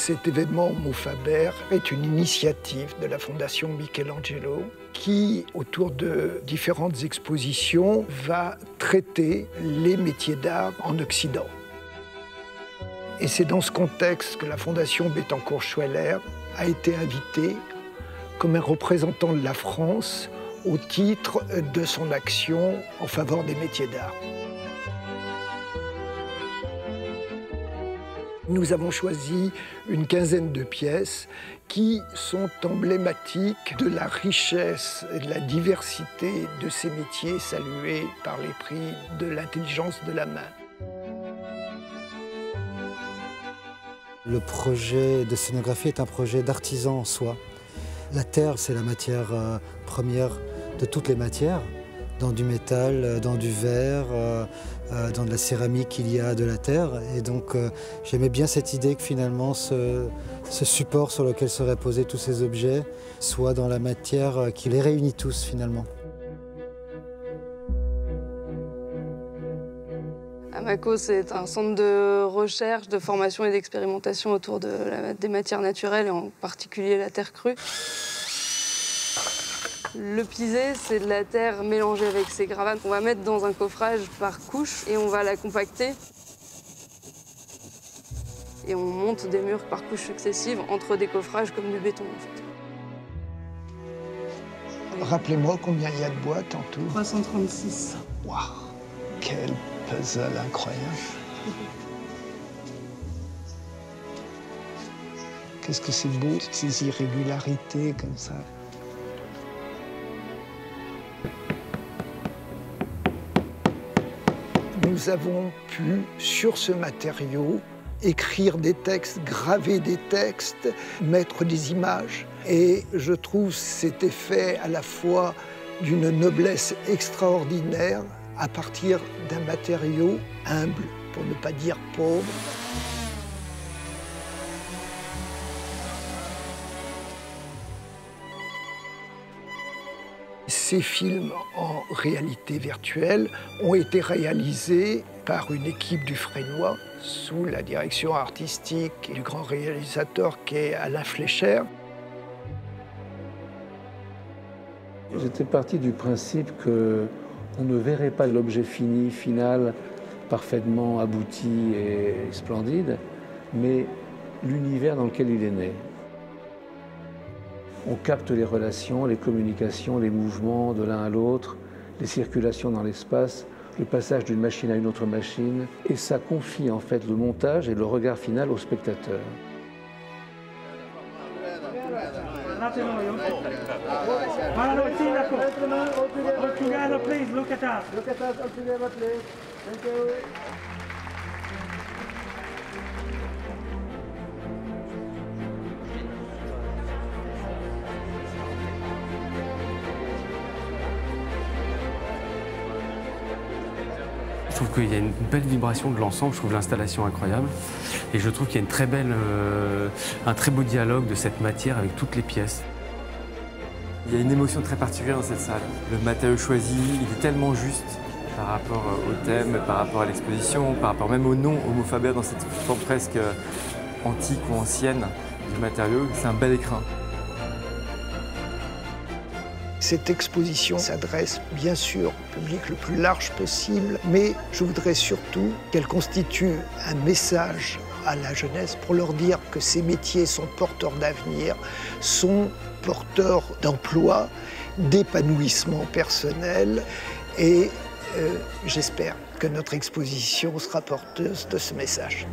Cet événement Homo Faber est une initiative de la Fondation Michelangelo qui, autour de différentes expositions, va traiter les métiers d'art en Occident. Et c'est dans ce contexte que la Fondation Bettencourt-Schweller a été invitée comme un représentant de la France au titre de son action en faveur des métiers d'art. Nous avons choisi une quinzaine de pièces qui sont emblématiques de la richesse et de la diversité de ces métiers salués par les prix de l'intelligence de la main. Le projet de scénographie est un projet d'artisan en soi. La terre, c'est la matière première de toutes les matières. Dans du métal, dans du verre, dans de la céramique, il y a de la terre. Et donc j'aimais bien cette idée que finalement ce support sur lequel seraient posés tous ces objets soit dans la matière qui les réunit tous finalement. AMACO, c'est un centre de recherche, de formation et d'expérimentation autour des matières naturelles, et en particulier la terre crue. Le pisé, c'est de la terre mélangée avec ses gravates qu'on va mettre dans un coffrage par couche et on va la compacter. Et on monte des murs par couches successives entre des coffrages comme du béton en fait. Rappelez-moi combien il y a de boîtes en tout. 336. Waouh, quel puzzle incroyable. Qu'est-ce que c'est beau, ces irrégularités comme ça. Nous avons pu, sur ce matériau, écrire des textes, graver des textes, mettre des images. Et je trouve cet effet à la fois d'une noblesse extraordinaire à partir d'un matériau humble, pour ne pas dire pauvre. Ces films en réalité virtuelle ont été réalisés par une équipe du Fresnoy sous la direction artistique du grand réalisateur qu'est Alain Fleischer. J'étais parti du principe qu'on ne verrait pas l'objet fini, final, parfaitement abouti et splendide, mais l'univers dans lequel il est né. On capte les relations, les communications, les mouvements de l'un à l'autre, les circulations dans l'espace, le passage d'une machine à une autre machine, et ça confie en fait le montage et le regard final au spectateur. Je trouve qu'il y a une belle vibration de l'ensemble, je trouve l'installation incroyable. Et je trouve qu'il y a un très beau dialogue de cette matière avec toutes les pièces. Il y a une émotion très particulière dans cette salle. Le matériau choisi, il est tellement juste par rapport au thème, par rapport à l'exposition, par rapport même au nom Homo Faber dans cette forme presque antique ou ancienne du matériau. C'est un bel écrin. Cette exposition s'adresse bien sûr au public le plus large possible, mais je voudrais surtout qu'elle constitue un message à la jeunesse pour leur dire que ces métiers sont porteurs d'avenir, sont porteurs d'emploi, d'épanouissement personnel, et j'espère que notre exposition sera porteuse de ce message.